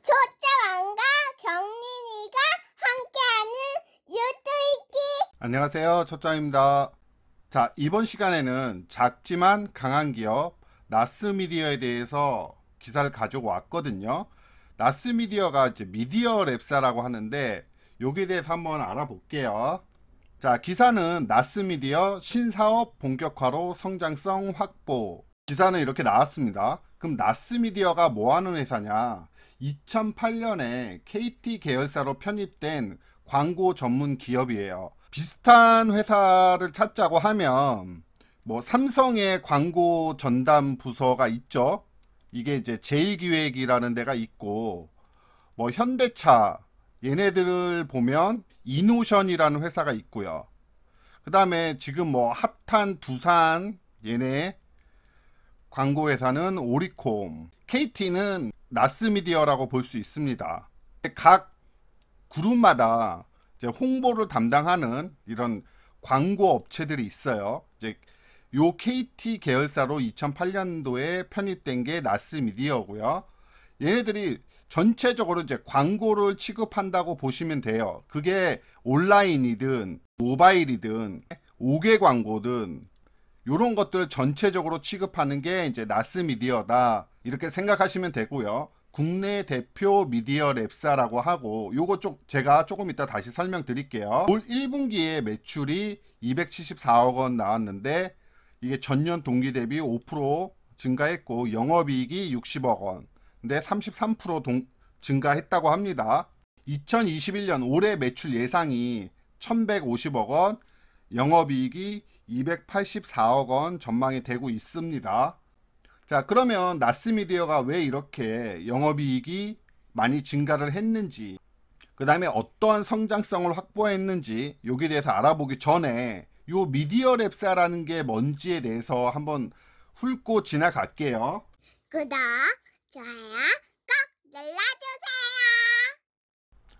초짜왕과 경린이가 함께하는 유튜브기. 안녕하세요, 초짜입니다. 자, 이번 시간에는 작지만 강한 기업 나스미디어에 대해서 기사를 가지고 왔거든요. 나스미디어가 이제 미디어 랩사라고 하는데 여기에 대해서 한번 알아볼게요. 자, 기사는 나스미디어 신사업 본격화로 성장성 확보. 기사는 이렇게 나왔습니다. 그럼 나스미디어가 뭐 하는 회사냐? 2008년에 KT 계열사로 편입된 광고 전문 기업이에요. 비슷한 회사를 찾자고 하면 뭐 삼성의 광고 전담 부서가 있죠. 이게 이제 제일기획이라는 데가 있고, 뭐 현대차 얘네들을 보면 이노션이라는 회사가 있고요. 그 다음에 지금 뭐 핫한 두산 얘네 광고 회사는 오리콤, KT는 나스미디어라고 볼 수 있습니다. 각 그룹마다 이제 홍보를 담당하는 이런 광고 업체들이 있어요. 이제 요 KT 계열사로 2008년도에 편입된 게 나스미디어고요. 얘네들이 전체적으로 이제 광고를 취급한다고 보시면 돼요. 그게 온라인이든 모바일이든 5개 광고든 요런 것들 전체적으로 취급하는 게 이제 나스미디어다, 이렇게 생각하시면 되고요. 국내 대표 미디어 랩사라고 하고, 요거 제가 조금 이따 다시 설명드릴게요. 올 1분기에 매출이 274억 원 나왔는데 이게 전년 동기 대비 5% 증가했고, 영업이익이 60억 원 근데 33% 증가했다고 합니다. 2021년 올해 매출 예상이 1150억 원, 영업이익이 284억 원 전망이 되고 있습니다. 자, 그러면 나스미디어가 왜 이렇게 영업이익이 많이 증가를 했는지, 그 다음에 어떠한 성장성을 확보했는지 여기에 대해서 알아보기 전에 요 미디어 랩사라는 게 뭔지에 대해서 한번 훑고 지나갈게요. 구독, 좋아요 꼭 눌러주세요.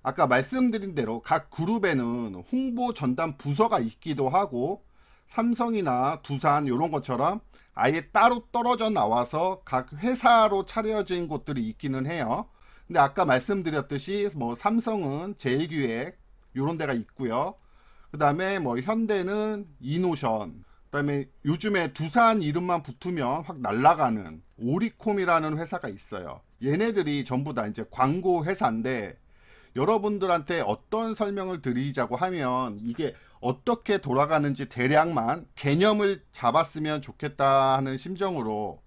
아까 말씀드린 대로 각 그룹에는 홍보 전담 부서가 있기도 하고, 삼성이나 두산 이런 것처럼 아예 따로 떨어져 나와서 각 회사로 차려진 곳들이 있기는 해요. 근데 아까 말씀드렸듯이 뭐 삼성은 제일기획 이런 데가 있고요. 그 다음에 뭐 현대는 이노션, 그 다음에 요즘에 두산 이름만 붙으면 확 날아가는 오리콤이라는 회사가 있어요. 얘네들이 전부 다 이제 광고 회사인데, 여러분들한테 어떤 설명을 드리자고 하면 이게 어떻게 돌아가는지 대략만 개념을 잡았으면 좋겠다 하는 심정으로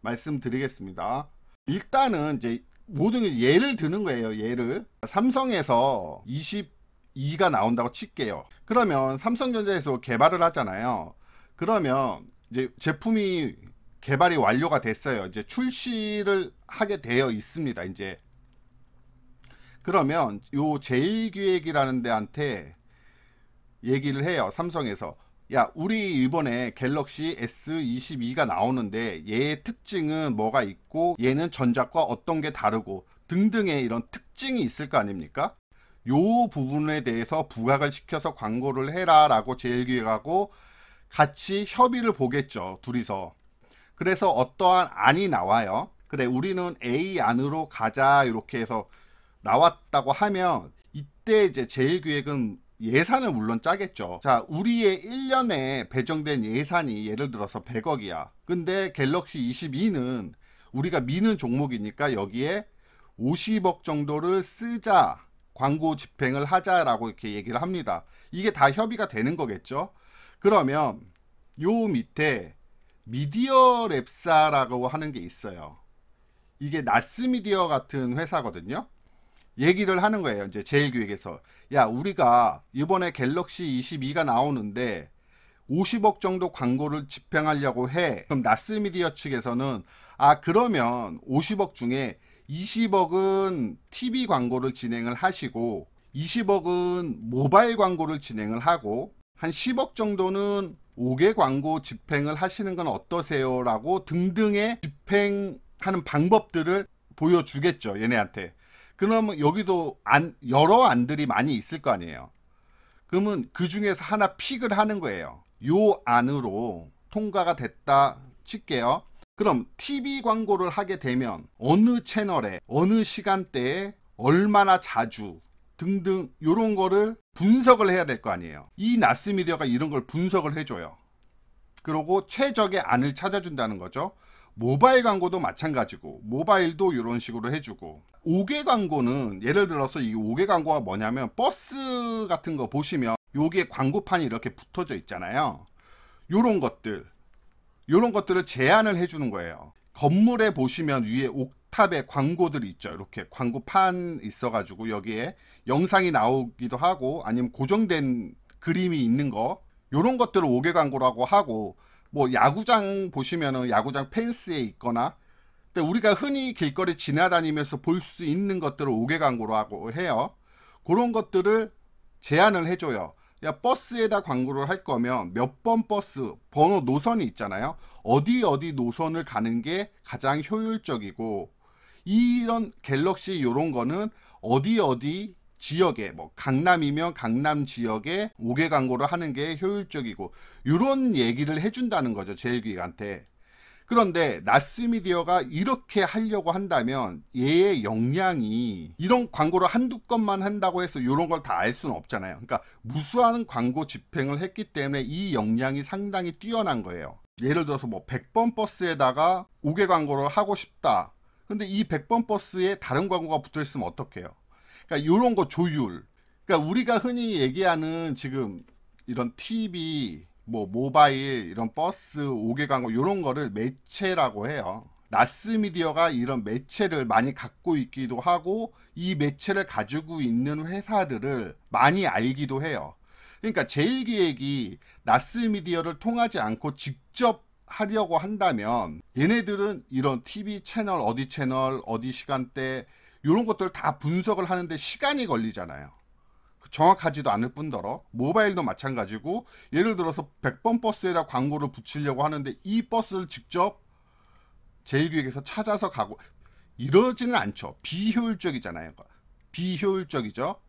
말씀드리겠습니다. 일단은 이제 모든 예를 드는 거예요. 예를 삼성에서 22가 나온다고 칠게요. 그러면 삼성전자에서 개발을 하잖아요. 그러면 이제 제품이 개발이 완료가 됐어요. 이제 출시를 하게 되어 있습니다. 이제 그러면 요 제일기획이라는 데한테 얘기를 해요. 삼성에서, 야, 우리 이번에 갤럭시 S22가 나오는데 얘의 특징은 뭐가 있고, 얘는 전작과 어떤 게 다르고 등등의 이런 특징이 있을 거 아닙니까? 요 부분에 대해서 부각을 시켜서 광고를 해라 라고 제일기획하고 같이 협의를 보겠죠, 둘이서. 그래서 어떠한 안이 나와요. 그래, 우리는 A 안으로 가자 이렇게 해서 나왔다고 하면, 이때 이제 제일기획은 예산을 물론 짜겠죠. 자, 우리의 1년에 배정된 예산이 예를 들어서 100억이야. 근데 갤럭시 22는 우리가 미는 종목이니까 여기에 50억 정도를 쓰자, 광고 집행을 하자라고 이렇게 얘기를 합니다. 이게 다 협의가 되는 거겠죠. 그러면 요 밑에 미디어 랩사라고 하는 게 있어요. 이게 나스미디어 같은 회사거든요. 얘기를 하는 거예요. 이제 제일기획에서, 야, 우리가 이번에 갤럭시 22가 나오는데 50억 정도 광고를 집행하려고 해. 그럼 나스미디어 측에서는, 아, 그러면 50억 중에 20억은 TV 광고를 진행을 하시고 20억은 모바일 광고를 진행을 하고 한 10억 정도는 5개 광고 집행을 하시는 건 어떠세요? 라고 등등의 집행하는 방법들을 보여주겠죠, 얘네한테. 그러면 여기도 여러 안들이 많이 있을 거 아니에요. 그러면 그 중에서 하나 픽을 하는 거예요. 요 안으로 통과가 됐다 칠게요. 그럼 TV 광고를 하게 되면 어느 채널에 어느 시간대에 얼마나 자주 등등 이런 거를 분석을 해야 될 거 아니에요. 이 나스미디어가 이런 걸 분석을 해줘요. 그리고 최적의 안을 찾아준다는 거죠. 모바일 광고도 마찬가지고 모바일도 이런 식으로 해주고 5개 광고는 예를 들어서 이 5개 광고가 뭐냐면 버스 같은 거 보시면 여기에 광고판이 이렇게 붙어져 있잖아요. 요런 것들을 제안을 해주는 거예요. 건물에 보시면 위에 옥탑에 광고들이 있죠. 이렇게 광고판 있어가지고 여기에 영상이 나오기도 하고 아니면 고정된 그림이 있는 거 요런 것들을 5개 광고라고 하고 뭐 야구장 보시면은 야구장 펜스에 있거나 근데 우리가 흔히 길거리 지나다니면서 볼 수 있는 것들을 5개 광고라고 해요. 그런 것들을 제안을 해줘요. 야, 버스에다 광고를 할 거면 몇 번 버스 번호 노선이 있잖아요. 어디 노선을 가는 게 가장 효율적이고 이런 갤럭시 이런 거는 어디 지역에 뭐 강남이면 강남 지역에 5개 광고를 하는 게 효율적이고 이런 얘기를 해준다는 거죠. 제일기획한테. 그런데 나스미디어가 이렇게 하려고 한다면 얘의 역량이 이런 광고를 한두 건만 한다고 해서 이런 걸 다 알 수는 없잖아요. 그러니까 무수한 광고 집행을 했기 때문에 이 역량이 상당히 뛰어난 거예요. 예를 들어서 뭐 100번 버스에다가 5개 광고를 하고 싶다. 근데 이 100번 버스에 다른 광고가 붙어 있으면 어떡해요? 그러니까 이런 거 조율. 그러니까 우리가 흔히 얘기하는 지금 이런 TV 뭐 모바일 이런 버스 5개 광고 이런 거를 매체라고 해요. 나스미디어가 이런 매체를 많이 갖고 있기도 하고 이 매체를 가지고 있는 회사들을 많이 알기도 해요. 그러니까 제일기획이 나스미디어를 통하지 않고 직접 하려고 한다면 얘네들은 이런 TV 채널 어디 시간대 이런 것들 다 분석을 하는데 시간이 걸리잖아요. 정확하지도 않을 뿐더러 모바일도 마찬가지고 예를 들어서 100번 버스에다 광고를 붙이려고 하는데 이 버스를 직접 제일기획에서 찾아서 가고 이러지는 않죠. 비효율적이잖아요. 비효율적이죠.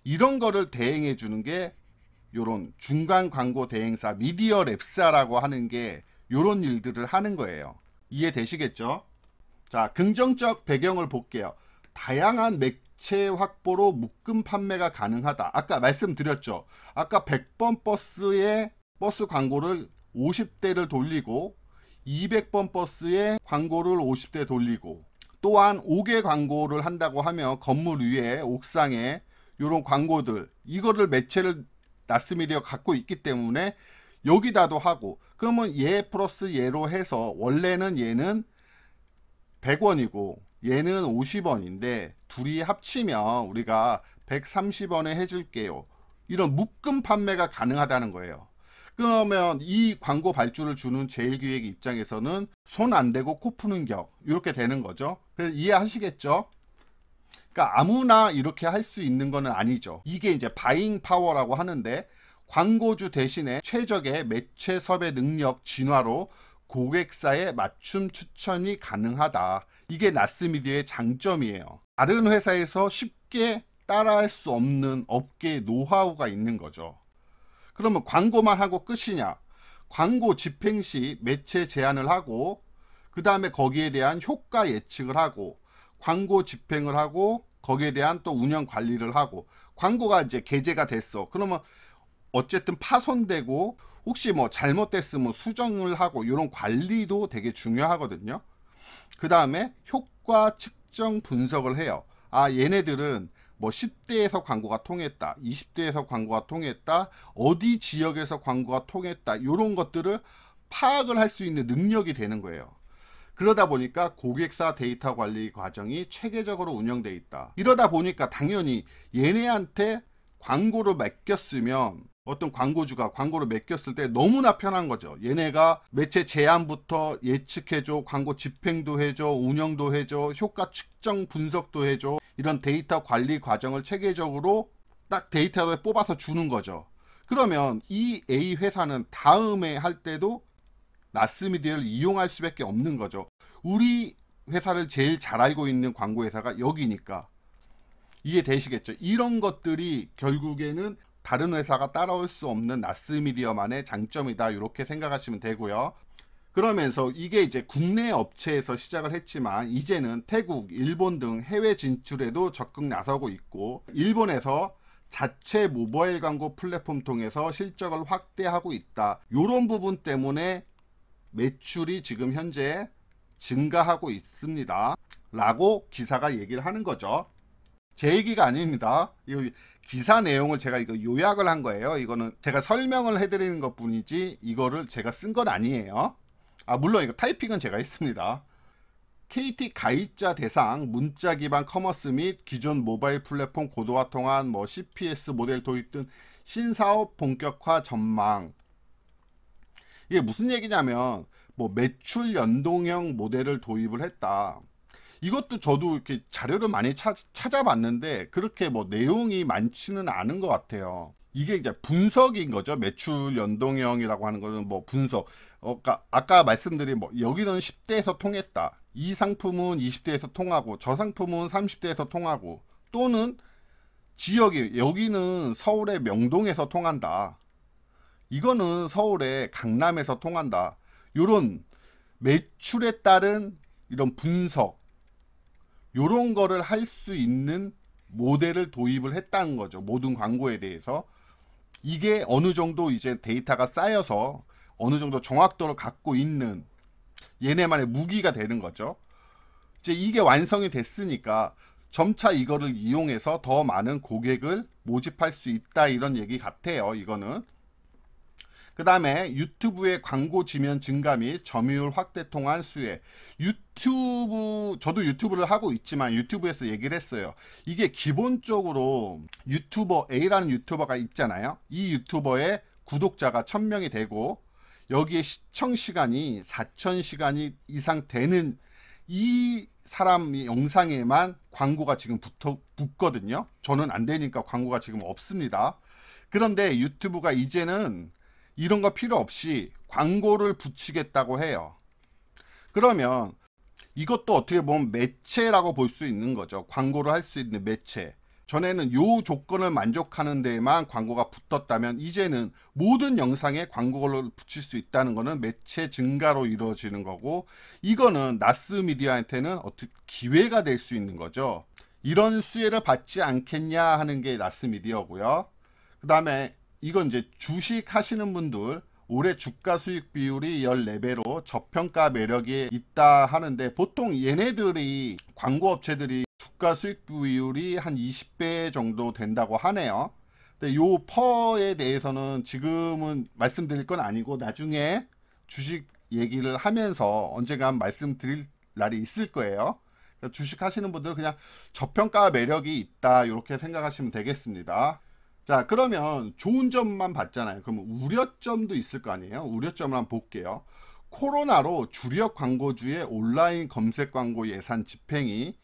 이런 거를 대행해 주는 게 요런 중간 광고 대행사 미디어 랩사라고 하는 게 요런 일들을 하는 거예요. 이해되시겠죠? 자, 긍정적 배경을 볼게요. 다양한 매체 확보로 묶음 판매가 가능하다. 아까 말씀드렸죠. 아까 100번 버스에 버스 광고를 50대를 돌리고 200번 버스에 광고를 50대 돌리고 또한 5개 광고를 한다고 하면 건물 위에 옥상에 이런 광고들 이거를 매체를 나스미디어 갖고 있기 때문에 여기다도 하고 그러면 얘 플러스 얘로 해서 원래는 얘는 100원이고 얘는 50원인데 둘이 합치면 우리가 130원에 해줄게요. 이런 묶음 판매가 가능하다는 거예요. 그러면 이 광고 발주를 주는 제일기획 입장에서는 손 안 대고 코 푸는 격 이렇게 되는 거죠. 그래서 이해하시겠죠? 그러니까 아무나 이렇게 할 수 있는 거는 아니죠. 이게 이제 바잉 파워라고 하는데 광고주 대신에 최적의 매체 섭외 능력 진화로 고객사의 맞춤 추천이 가능하다. 이게 나스미디어의 장점이에요. 다른 회사에서 쉽게 따라할 수 없는 업계의 노하우가 있는 거죠. 그러면 광고만 하고 끝이냐? 광고 집행 시 매체 제안을 하고 그 다음에 거기에 대한 효과 예측을 하고 광고 집행을 하고 거기에 대한 또 운영 관리를 하고 광고가 이제 게재가 됐어. 그러면 어쨌든 파손되고 혹시 뭐 잘못됐으면 수정을 하고 이런 관리도 되게 중요하거든요. 그 다음에 효과 측정 분석을 해요. 아, 얘네들은 뭐 10대에서 광고가 통했다, 20대에서 광고가 통했다, 어디 지역에서 광고가 통했다, 이런 것들을 파악을 할 수 있는 능력이 되는 거예요. 그러다 보니까 고객사 데이터 관리 과정이 체계적으로 운영되어 있다. 이러다 보니까 당연히 얘네한테 광고를 맡겼으면 어떤 광고주가 광고를 맡겼을 때 너무나 편한 거죠. 얘네가 매체 제안부터 예측해줘, 광고 집행도 해줘, 운영도 해줘, 효과 측정 분석도 해줘. 이런 데이터 관리 과정을 체계적으로 딱 데이터를 뽑아서 주는 거죠. 그러면 이 A 회사는 다음에 할 때도 나스미디어를 이용할 수밖에 없는 거죠. 우리 회사를 제일 잘 알고 있는 광고 회사가 여기니까. 이해되시겠죠? 이런 것들이 결국에는 다른 회사가 따라올 수 없는 나스미디어만의 장점이다. 이렇게 생각하시면 되고요. 그러면서 이게 이제 국내 업체에서 시작을 했지만 이제는 태국, 일본 등 해외 진출에도 적극 나서고 있고, 일본에서 자체 모바일 광고 플랫폼 통해서 실적을 확대하고 있다. 이런 부분 때문에 매출이 지금 현재 증가하고 있습니다. 라고 기사가 얘기를 하는 거죠. 제 얘기가 아닙니다. 이거 기사 내용을 제가 이거 요약을 한 거예요. 이거는 제가 설명을 해드리는 것 뿐이지 이거를 제가 쓴 건 아니에요. 물론 이거 타이핑은 제가 했습니다. KT 가입자 대상 문자 기반 커머스 및 기존 모바일 플랫폼 고도화 통한 CPS 모델 도입 등 신사업 본격화 전망. 이게 무슨 얘기냐면 매출 연동형 모델을 도입을 했다. 이것도 저도 이렇게 자료를 많이 찾아봤는데 그렇게 내용이 많지는 않은 것 같아요. 이게 이제 분석인 거죠. 매출 연동형이라고 하는 거는 분석. 아까 말씀드린 여기는 10대에서 통했다. 이 상품은 20대에서 통하고 저 상품은 30대에서 통하고, 또는 지역이 여기는 서울의 명동에서 통한다. 이거는 서울의 강남에서 통한다. 이런 매출에 따른 이런 분석, 요런 거를 할 수 있는 모델을 도입을 했다는 거죠. 모든 광고에 대해서. 이게 어느 정도 이제 데이터가 쌓여서 어느 정도 정확도를 갖고 있는 얘네만의 무기가 되는 거죠. 이제 이게 완성이 됐으니까 점차 이거를 이용해서 더 많은 고객을 모집할 수 있다, 이런 얘기 같아요. 이거는. 그 다음에 유튜브의 광고 지면 증가 및 점유율 확대 통한 수혜. 저도 유튜브를 하고 있지만 유튜브에서 얘기를 했어요. 이게 기본적으로 유튜버 A라는 유튜버가 있잖아요. 이 유튜버의 구독자가 1000명이 되고 여기에 시청 시간이 4000시간이 이상 되는 이 사람 영상에만 광고가 지금 붙거든요. 저는 안 되니까 광고가 지금 없습니다. 그런데 유튜브가 이제는 이런 거 필요 없이 광고를 붙이겠다고 해요. 그러면 이것도 어떻게 보면 매체라고 볼 수 있는 거죠. 광고를 할 수 있는 매체. 전에는 요 조건을 만족하는 데에만 광고가 붙었다면 이제는 모든 영상에 광고를 붙일 수 있다는 거는 매체 증가로 이루어지는 거고, 이거는 나스미디어한테는 어떻게 기회가 될 수 있는 거죠. 이런 수혜를 받지 않겠냐 하는 게 나스미디어고요. 그 다음에 이건 이제 주식 하시는 분들, 올해 주가 수익 비율이 14배로 저평가 매력이 있다 하는데, 보통 얘네들이 광고 업체들이 주가 수익 비율이 한 20배 정도 된다고 하네요. 근데 요 퍼에 대해서는 지금은 말씀드릴 건 아니고 나중에 주식 얘기를 하면서 언젠가 말씀드릴 날이 있을 거예요. 그러니까 주식 하시는 분들은 그냥 저평가 매력이 있다, 이렇게 생각하시면 되겠습니다. 자, 그러면 좋은 점만 봤잖아요. 그러면 우려점도 있을 거 아니에요. 우려점을 한번 볼게요. 코로나로 주력 광고주의 온라인 검색 광고 예산 집행이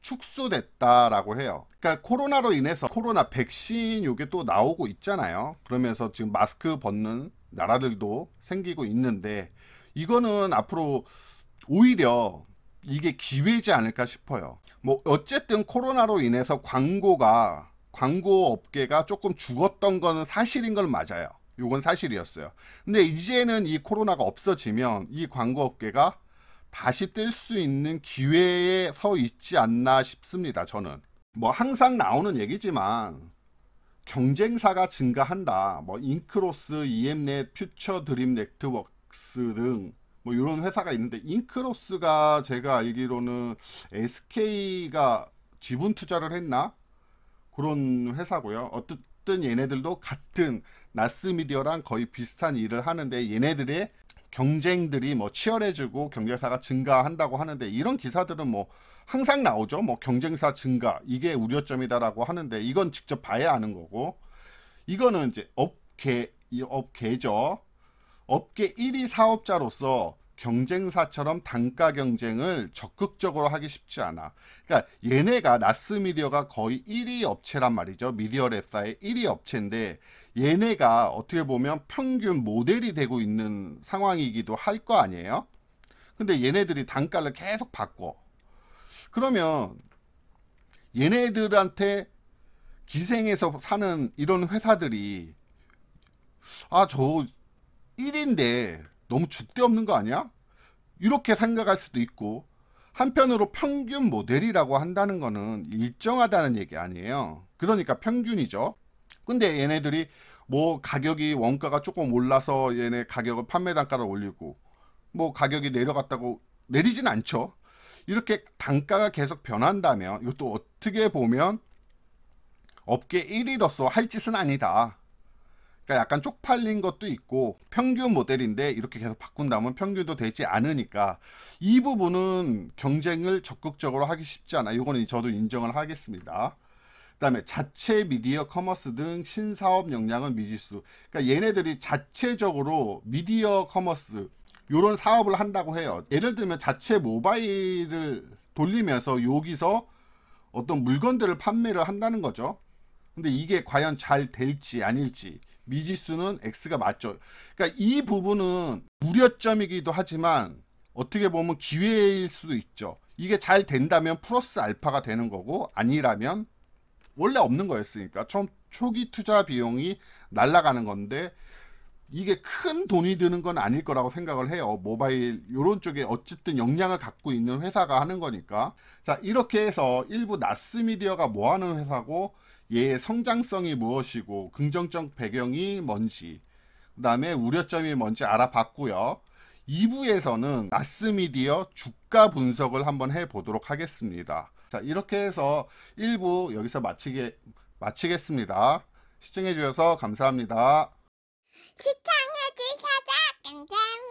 축소됐다라고 해요. 그러니까 코로나로 인해서 코로나 백신 요게 또 나오고 있잖아요. 그러면서 지금 마스크 벗는 나라들도 생기고 있는데, 이거는 앞으로 오히려 이게 기회지 않을까 싶어요. 어쨌든 코로나로 인해서 광고 업계가 조금 죽었던 거는 사실인 건 맞아요. 요건 사실이었어요. 근데 이제는 이 코로나가 없어지면 이 광고 업계가 다시 뜰 수 있는 기회에 서 있지 않나 싶습니다. 저는 항상 나오는 얘기지만 경쟁사가 증가한다. 인크로스, EM넷, 퓨처 드림 네트워크스 등 이런 회사가 있는데, 인크로스가 제가 알기로는 SK가 지분 투자를 했나? 그런 회사고요. 어쨌든 얘네들도 같은 나스미디어랑 거의 비슷한 일을 하는데, 얘네들의 경쟁들이 치열해지고 경쟁사가 증가한다고 하는데, 이런 기사들은 항상 나오죠. 경쟁사 증가, 이게 우려점이다라고 하는데, 이건 직접 봐야 아는 거고, 이거는 이제 업계죠. 업계 1위 사업자로서 경쟁사처럼 단가 경쟁을 적극적으로 하기 쉽지 않아. 그러니까 얘네가 나스미디어가 거의 1위 업체란 말이죠. 미디어랩사의 1위 업체인데, 얘네가 어떻게 보면 평균 모델이 되고 있는 상황이기도 할 거 아니에요. 근데 얘네들이 단가를 계속 바꿔. 그러면 얘네들한테 기생해서 사는 이런 회사들이 저 1인데 너무 줏대 없는 거 아니야? 이렇게 생각할 수도 있고, 한편으로 평균 모델이라고 한다는 거는 일정하다는 얘기 아니에요. 그러니까 평균이죠. 근데 얘네들이 뭐 가격이 원가가 조금 올라서 얘네 가격을 판매 단가를 올리고, 뭐 가격이 내려갔다고 내리진 않죠. 이렇게 단가가 계속 변한다면 이것도 어떻게 보면 업계 1위로서 할 짓은 아니다. 그러니까 약간 쪽팔린 것도 있고, 평균 모델인데 이렇게 계속 바꾼다면 평균도 되지 않으니까 이 부분은 경쟁을 적극적으로 하기 쉽지 않아. 이거는 저도 인정을 하겠습니다. 그 다음에 자체 미디어 커머스 등 신사업 역량은 미지수. 그러니까 얘네들이 자체적으로 미디어 커머스 요런 사업을 한다고 해요. 예를 들면 자체 모바일을 돌리면서 여기서 어떤 물건들을 판매를 한다는 거죠. 근데 이게 과연 잘 될지 아닐지, 미지수는 X가 맞죠. 그러니까 이 부분은 우려점이기도 하지만 어떻게 보면 기회일 수도 있죠. 이게 잘 된다면 플러스 알파가 되는 거고, 아니라면 원래 없는 거였으니까 처음 초기 투자 비용이 날아가는 건데, 이게 큰 돈이 드는 건 아닐 거라고 생각을 해요. 모바일 이런 쪽에 어쨌든 역량을 갖고 있는 회사가 하는 거니까. 자, 이렇게 해서 일부 나스미디어가 뭐 하는 회사고, 얘의 성장성이 무엇이고 긍정적 배경이 뭔지, 그 다음에 우려점이 뭔지 알아봤고요. 2부에서는 나스미디어 주가 분석을 한번 해보도록 하겠습니다. 자, 이렇게 해서 1부 여기서 마치겠습니다. 시청해 주셔서 감사합니다. 시청해주셔서 감사합니다.